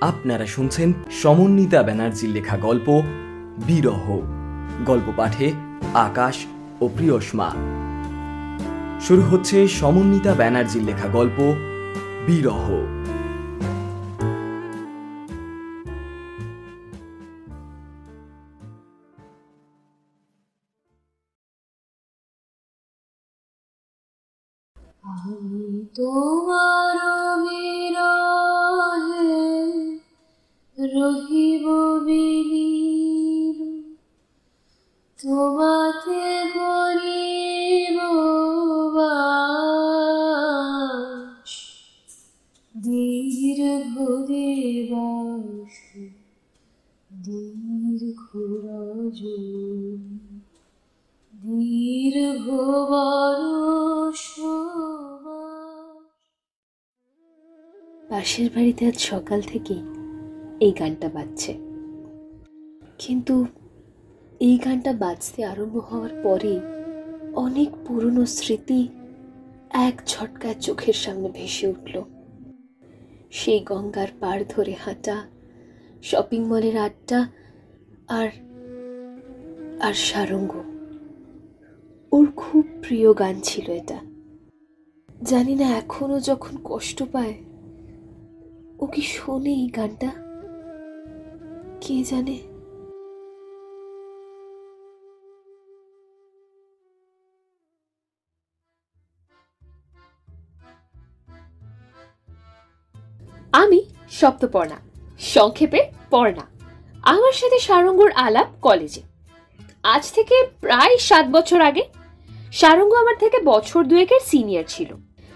আপনারা শুনছেন সমন্বিতা ব্যানার্জির লেখা গল্প বিরহ। গল্প পাঠে আকাশ ও প্রিয়সমা। শুরু হচ্ছে সমন্বিতা ব্যানার্জির লেখা গল্প বিরহ। আমি তোমার বিরহে রহিব বিলীন, তোমাতে করিব বাস, দীর্ঘ দিবস দীর্ঘ রজনী, দীর্ঘ বরষ। পাশের বাড়িতে আজ সকাল থেকেই এই গানটা বাজছে, কিন্তু এই গানটা বাজতে আরম্ভ হওয়ার পরে অনেক পুরনো স্মৃতি এক ঝটকায় চোখের সামনে ভেসে উঠল। সেই গঙ্গার পাড় ধরে হাঁটা, শপিং মলের আড্ডা, আর সারঙ্গ। ওর খুব প্রিয় গান ছিল এটা। জানি না এখনো যখন কষ্ট পায় ও কি শোনে এই গানটা, কে জানে। আমি সপ্তপর্ণা, সংক্ষেপে পর্ণা। আমার সাথে সারঙ্গর আলাপ কলেজে, আজ থেকে প্রায় 7 বছর আগে। সারঙ্গ আমার থেকে বছর দুয়েকের সিনিয়র ছিল।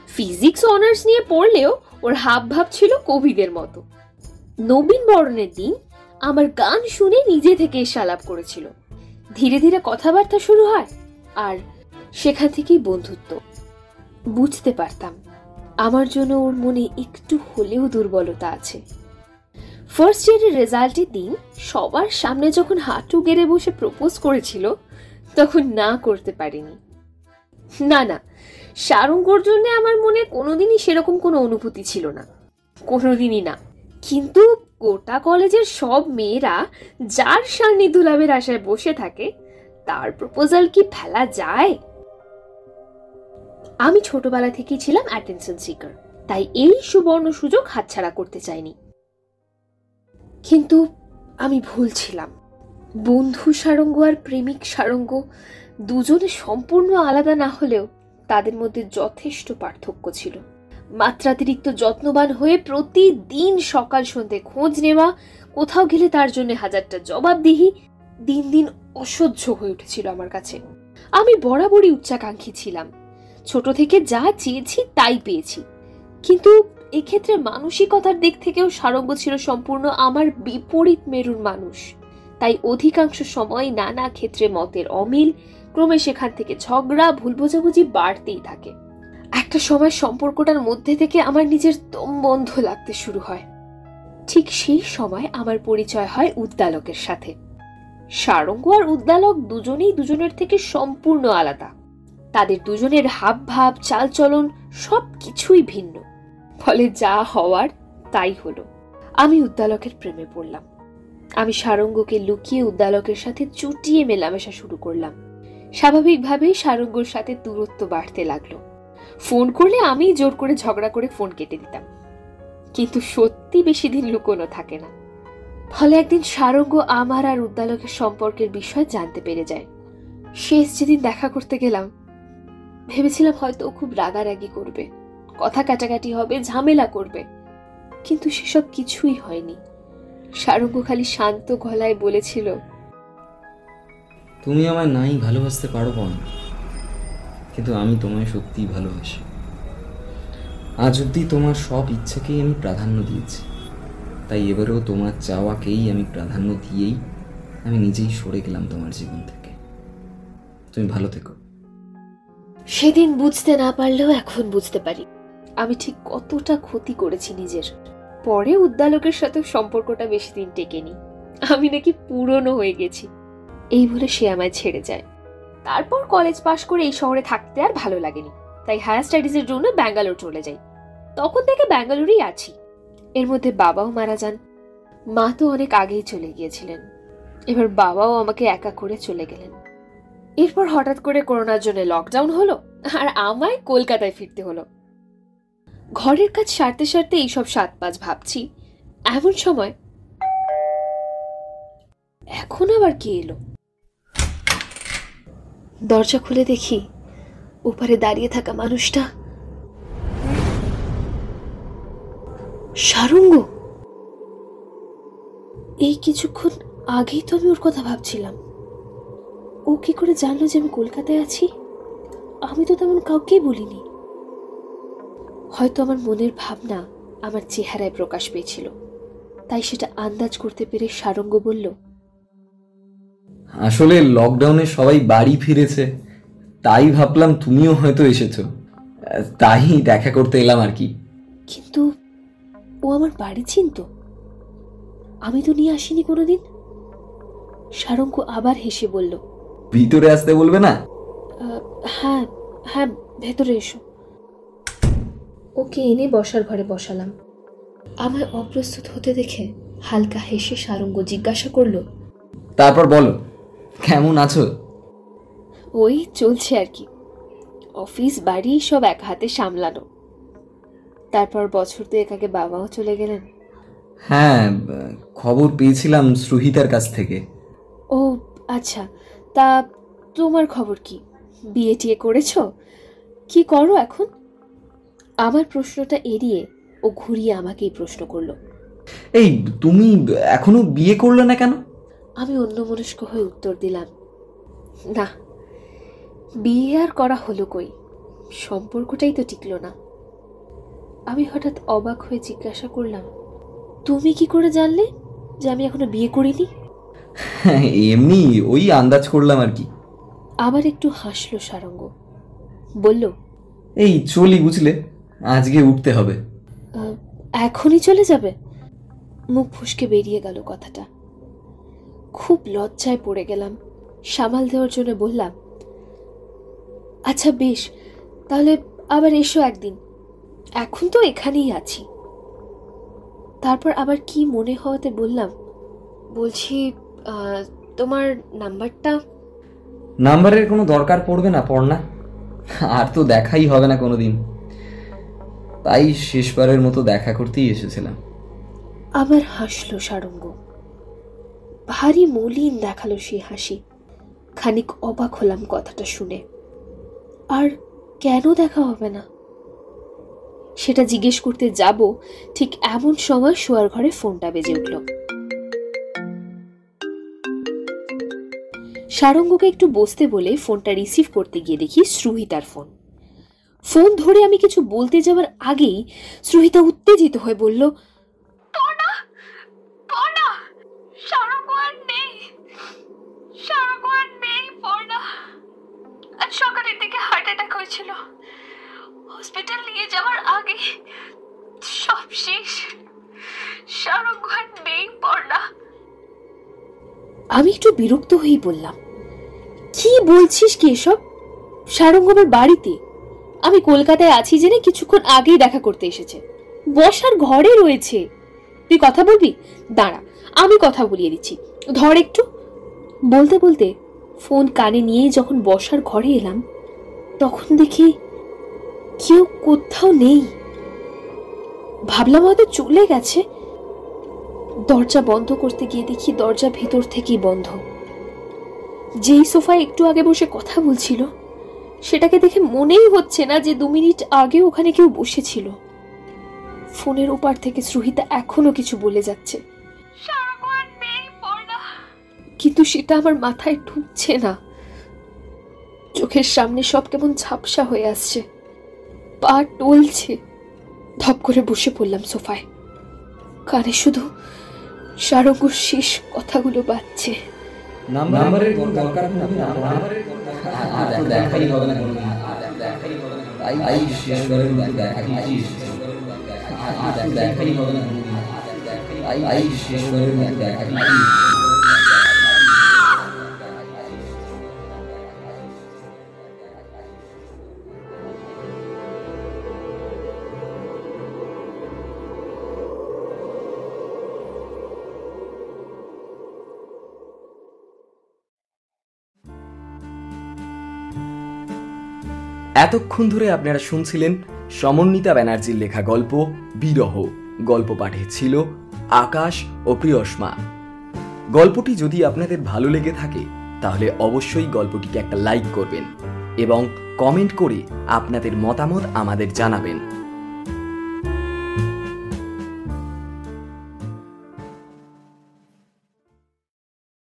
ফিজিক্স অনার্স নিয়ে পড়লেও ওর হাব ভাব ছিল কবিদের মতো। নবীন বরণের দিন আমার গান শুনে নিজে থেকে এসে আলাপ করেছিল। ধীরে ধীরে কথাবার্তা শুরু হয়, আর সেখান থেকেই বন্ধুত্ব। বুঝতে পারতাম আমার জন্য ওর মনে একটু হলেও দুর্বলতা আছে। ফার্স্ট ইয়ারের রেজাল্টের দিন সবার সামনে যখন হাঁটু গেড়ে বসে প্রপোজ করেছিল, তখন না করতে পারিনি। না, সারঙ্গর জন্য আমার মনে কোনোদিনই সেরকম কোনো অনুভূতি ছিল না, কোনোদিনই না। কিন্তু গোটা কলেজের সব মেয়েরা যার সান্নিধ্য লাভের আশায় বসে থাকে, তার প্রপোজাল কি ফেলা যায়? আমি ছোটবেলা থেকেই ছিলাম অ্যাটেনশন সিকার, তাই এই সুবর্ণ সুযোগ হাতছাড়া করতে চাইনি। কিন্তু আমি ভুল ছিলাম। বন্ধু সারঙ্গ আর প্রেমিক সারঙ্গ দুজনে সম্পূর্ণ আলাদা না হলেও তাদের মধ্যে যথেষ্ট পার্থক্য ছিল। মাত্রাতিরিক্ত যত্নবান হয়ে প্রতিদিন সকাল সন্ধ্যে খোঁজ নেওয়া, কোথাও গেলে তার জন্য হাজারটা জবাবদিহি দিন দিন অসহ্য হয়ে উঠেছিল আমার কাছে। আমি বরাবরই উচ্চাকাঙ্ক্ষী ছিলাম, ছোট থেকে যা চেয়েছি তাই পেয়েছি। কিন্তু এক্ষেত্রে মানসিকতার দিক থেকেও সারঙ্গ ছিল সম্পূর্ণ আমার বিপরীত মেরুর মানুষ। তাই অধিকাংশ সময় নানা ক্ষেত্রে মতের অমিল, ক্রমে সেখান থেকে ঝগড়া, ভুল বোঝাবুঝি বাড়তেই থাকে। একটা সময় সম্পর্কটার মধ্যে থেকে আমার নিজের দম বন্ধ লাগতে শুরু হয়। ঠিক সেই সময় আমার পরিচয় হয় উদ্দালকের সাথে। সারঙ্গ আর উদ্দালক দুজনেই দুজনের থেকে সম্পূর্ণ আলাদা। তাদের দুজনের হাব ভাব, চালচলন সবকিছুই ভিন্ন। ফলে যা হওয়ার তাই হলো। আমি উদ্দালকের প্রেমে পড়লাম। আমি সারঙ্গকে লুকিয়ে উদ্দালকের সাথে চুটিয়ে মেলামেশা শুরু করলাম। স্বাভাবিকভাবেই সারঙ্গর সাথে দূরত্ব বাড়তে লাগলো। ফোন করলে আমি জোর করে ঝগড়া করে ফোন কেটে দিতাম, কিন্তু সত্যি বেশি দিন লুকোনো থাকে না। ফলে একদিন সারঙ্গ আমার আর উদ্দালকের সম্পর্কের বিষয় জানতে পেরে যায়। শেষ যেদিন দেখা করতে গেলাম, ভেবেছিলাম হয়তো খুব রাগারাগি করবে, কথা কাটাকাটি হবে, ঝামেলা করবে, কিন্তু সেসব কিছুই হয়নি। সারঙ্গ খালি শান্ত গলায় বলেছিল, তুমি আমায় নাই ভালোবাসতে পারো না, কিন্তু আমি তোমায় সত্যিই ভালোবাসি। আজ অব্দি তোমার সব ইচ্ছাকেই আমি প্রাধান্য দিয়েছি, তাই এবারেও তোমার চাওয়াকেই আমি প্রাধান্য দিয়েই আমি নিজেই সরে গেলাম তোমার জীবন থেকে। তুমি ভালো থেকো। সেদিন বুঝতে না পারলেও এখন বুঝতে পারি আমি ঠিক কতটা ক্ষতি করেছি নিজের। পরে উদ্দালকের সাথে সম্পর্কটা বেশি দিন টেকেনি, আমি নাকি পুরনো হয়ে গেছি এই বলে সে আমায় ছেড়ে যায়। তারপর কলেজ পাশ করে এই শহরে থাকতে আর ভালো লাগেনি, তাই হায়ার স্টাডিজের জন্য ব্যাঙ্গালোর চলে যাই। তখন থেকে ব্যাঙ্গালোরেই আছি। এর মধ্যে বাবাও মারা যান, মা তো অনেক আগেই চলে গিয়েছিলেন, এবার বাবাও আমাকে একা করে চলে গেলেন। এরপর হঠাৎ করে করোনার জন্য লকডাউন হলো, আর আমায় কলকাতায় ফিরতে হলো। ঘরের কাজ সারতে সারতে এইসব 7-5 ভাবছি, এমন সময় এখন আবার কে এলো? দরজা খুলে দেখি ওপারে দাঁড়িয়ে থাকা মানুষটা সারঙ্গ। এই কিছুক্ষণ আগেই তো আমি ওর কথা ভাবছিলাম। ও কি করে জানলো যে আমি কলকাতায় আছি? আমি তো তেমন কাউকেই বলিনি। হয়তো আমার মনের ভাবনা আমার চেহারায় প্রকাশ পেয়েছিল, তাই সেটা আন্দাজ করতে পেরে সারঙ্গ বলল, আসলে লকডাউনে সবাই বাড়ি ফিরেছে, তাই ভাবলাম তুমিও হয়তো এসেছো, তাই দেখা করতে এলাম আর কি। কিন্তু ও আমার বাড়ি চিনতো, আমি তো নিয়ে আসিনি কোনোদিন। সারঙ্গ আবার হেসে বলল, ভিতরে আসতে বলবে না? হ্যাঁ হ্যাঁ, ভেতরে এসো। ওকে এনে বসার ঘরে বসালাম। আমায় অপ্রস্তুত হতে দেখে হালকা হেসে সারঙ্গ জিজ্ঞাসা করলো, তারপর বলো, কেমন আছো? ওই চলছে আর কি, অফিস বাড়ি সব এক হাতে সামলানো। তারপর বছর দুয়েক আগে বাবাও চলে গেলেন। হ্যাঁ, খবর পেয়েছিলাম শ্রুহিতার কাছ থেকে। ও আচ্ছা, তা তোমার খবর কি? বিয়ে টিয়ে করেছো? কি করো এখন? আমার প্রশ্নটা এড়িয়ে ও ঘুরিয়ে আমাকেই প্রশ্ন করলো। এই, তুমি এখনো বিয়ে করলে না কেন? আমি অন্যমনস্ক হয়ে উত্তর দিলাম, না, বিয়ে আর করা হলো কই, সম্পর্কটাই তো টিকলো না। আমি হঠাৎ অবাক হয়ে জিজ্ঞাসা করলাম, তুমি কি করে জানলে যে আমি এখনো বিয়ে করিনি? এমনি ওই আন্দাজ করলাম আর কি। আবার একটু হাসলো সারঙ্গ, বলল, এই চলি বুঝলে, আজকে উঠতে হবে। এখনই চলে যাবে? মুখ ফসকে বেরিয়ে গেল কথাটা। খুব লজ্জায় পড়ে গেলাম। সামাল দেওয়ার জন্য বললাম, আচ্ছা বেশ, তাহলে আবার এসো একদিন, এখন তো এখানেই আছি। তারপর আবার কি মনে হওয়াতে বললাম, বলছি তোমার নাম্বারটা? নাম্বারের কোনো দরকার পড়বে না পড়না, আর তো দেখাই হবে না কোনোদিন, তাই শেষবারের মতো দেখা করতেই এসেছিলাম। আবার হাসলো সারঙ্গ, ভারী মলিন দেখালো সে হাসি। খানিক অবাক হলাম কথাটা শুনে। আর কেন দেখা হবে না সেটা জিজ্ঞেস করতে যাব, ঠিক এমন সময় শোয়ার ঘরে ফোনটা বেজে উঠল। সারঙ্গকে একটু বসতে বলে ফোনটা রিসিভ করতে গিয়ে দেখি শ্রুহিতার ফোন। ফোন ধরে আমি কিছু বলতে যাওয়ার আগেই শ্রুহিতা উত্তেজিত হয়ে বলল, আজ সকালের দিকে হার্ট অ্যাটাক হয়েছিল, হসপিটাল নিয়ে যাওয়ার আগে সব শেষ, সারঙ্গ আর নেই পড়না। আমি একটু বিরক্ত হয়েই বললাম, কি বলছিস কি এসব? সারঙ্গ আমার বাড়িতে, আমি কলকাতায় আছি জেনে কিছুক্ষণ আগেই দেখা করতে এসেছে, বসার ঘরে রয়েছে। তুই কথা বলবি? দাঁড়া, আমি কথা বলিয়ে দিচ্ছি, ধর একটু। বলতে বলতে ফোন কানে নিয়ে যখন বসার ঘরে এলাম, তখন দেখি কেউ কোথাও নেই। ভাবলাম হয়তো চলে গেছে। দরজা বন্ধ করতে গিয়ে দেখি দরজা ভেতর থেকেই বন্ধ। যেই সোফায় একটু আগে বসে কথা বলছিল, সেটাকে দেখে মনেই হচ্ছে না যে 2 মিনিট আগে ওখানে কেউ বসেছিল। ফোনের ওপার থেকে শ্রুহিতা এখনো কিছু বলে যাচ্ছে, কিন্তু সেটা আমার মাথায় ঢুকছে না। চোখের সামনে সব কেমন ঝাপসা হয়ে আসছে, পা টলছে। ধপ করে বসে পড়লাম সোফায়, কানে শুধু সারঙ্গর শেষ কথাগুলো বাজছে। নাম্বারের কোনো দরকার পড়বে না, আর তো দেখাই হবে না কোনোদিন, তাই শেষবারের মতো দেখা করতেই এসেছিলাম। আর তো দেখাই হবে না কোনোদিন, তাই শেষবারের মতো দেখা করতেই এসেছিলাম। এতক্ষণ ধরে আপনারা শুনছিলেন সমন্বিতা ব্যানার্জির লেখা গল্প বিরহ। গল্প পাঠে ছিল আকাশ ও প্রিয়সমা। গল্পটি যদি আপনাদের ভালো লেগে থাকে তাহলে অবশ্যই গল্পটিকে একটা লাইক করবেন এবং কমেন্ট করে আপনাদের মতামত আমাদের জানাবেন।